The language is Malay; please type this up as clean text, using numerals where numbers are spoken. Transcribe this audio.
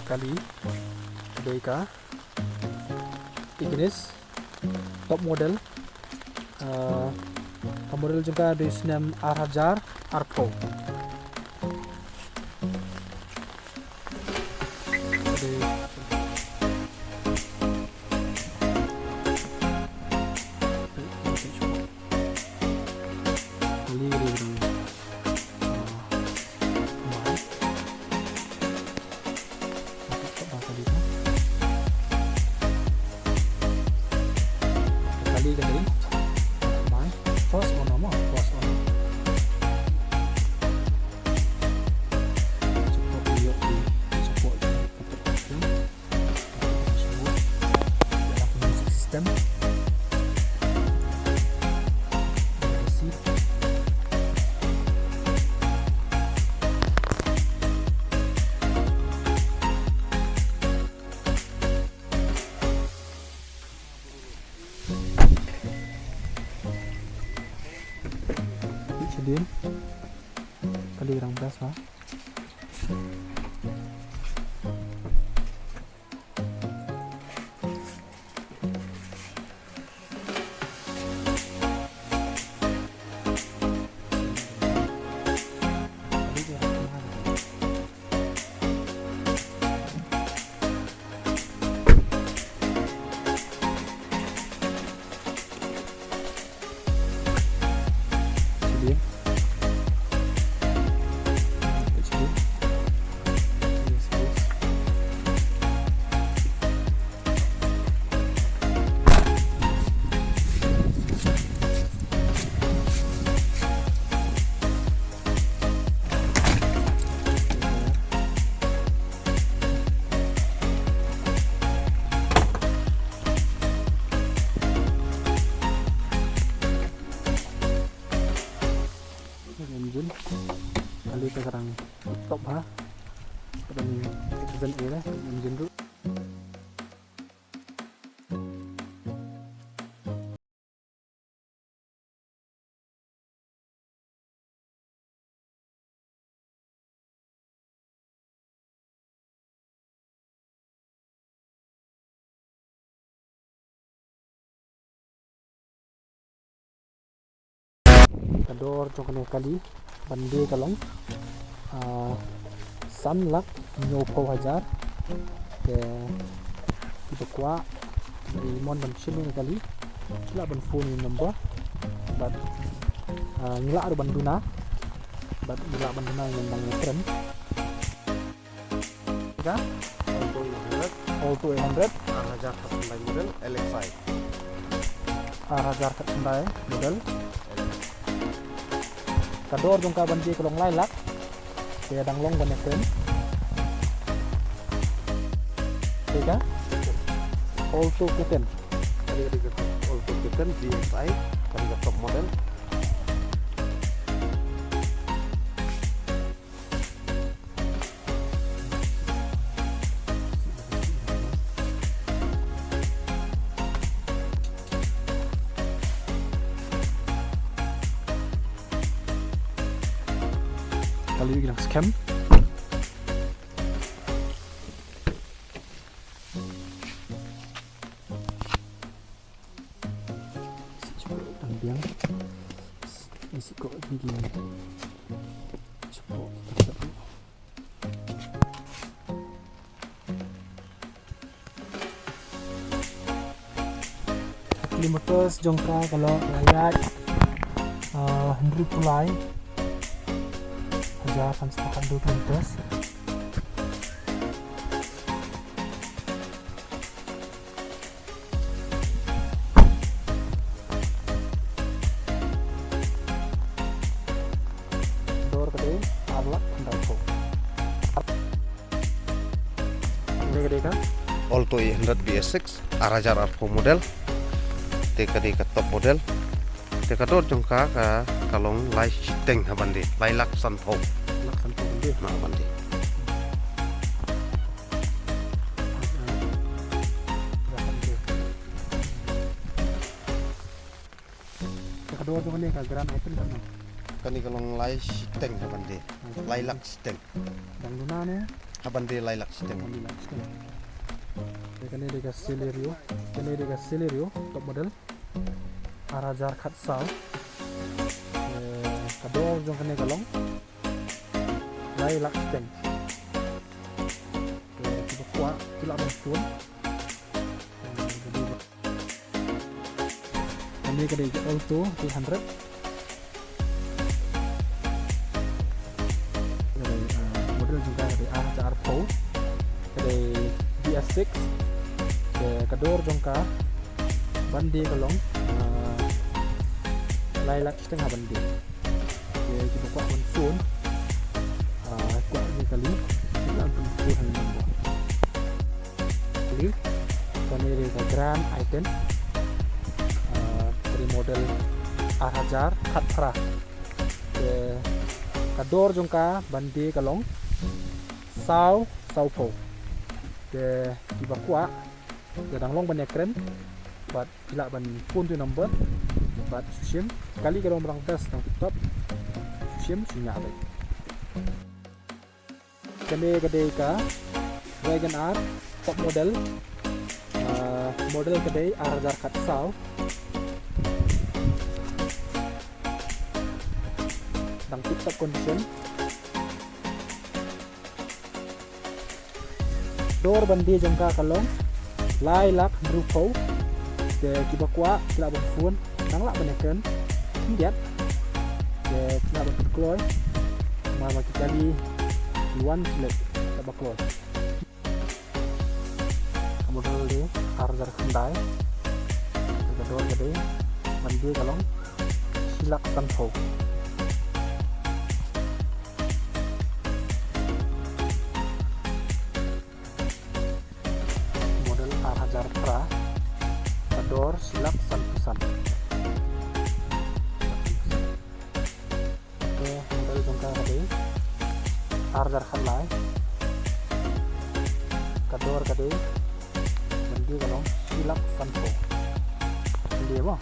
kali Deka Ignis top model model juga di senam R1000 Arpo. First one nama, first one. Cepat dia cepat dalam music system. Din kali orang beras ha. Engine kali sekarang top ha pada ni season A lah engine tu kador cho kene kali bande kalong sunlock nyopo hajar ke tipe kwa di mon ban shinu kali sila ban phone number but ngila aru banduna but ngila banduna yang bang trend ka Alto 800 R1000 tersembai model LXi R1000 tersembai model kador jong ka bandi kolong lailak kaya danglong banyak frame teka Alto Kitten kali Alto Kitten DXi kali top model kali ini scam ambiang isi kok begini cepat Motors jongka kalau lihat Henry Pulai akan sepakat 2 meters door gede arlak kendalko ini gede kan Alto 800 BS6 R1000 Arpo model teka top model teka door jongka ka kalong lai shiteng habandi lai laksan phau laksan pun na habandi teka door tu ni ka grand item kan kani kalong lai shiteng habandi lai lak shiteng dang duna ni habande lailak sistem. Alhamdulillah. Kene dega Celerio. Kene dega Celerio top model. Arajar khat sao. Kador jong kene galong. Lailak sistem. Kita kuat kila bantuan. Kene dega Alto 300. Model juga dari Arajar Pro. Dari DS6 ke kador jongka bandi kalong lailak setengah bandi ya kita kuat monsoon kuat ni kali kita akan buat hal nombor kali kami ada grand item dari model Arajar Khatra kador jongka bandi kalong sau po ke tiba kuat ke danglong banyak keren buat bila ban phone tu number buat susim kali kalau orang tes tang TikTok susim sunya baik kene kedai ka Wagon R top model model kedai Arajar Khat Sao tang TikTok condition door bandi jangka kalong lailak berupau ke kiba kwa kila ban phone nang lak baneken lihat ke kila ban kloy mama kali one flat tabak kloy model de Arajar Khandai ke door gede bandi kalong silak sanho Arajar Pra kador silak sanpusan oke model jongka kade Arajar Khandai kador kade bandi kalong silak sanpo dia apa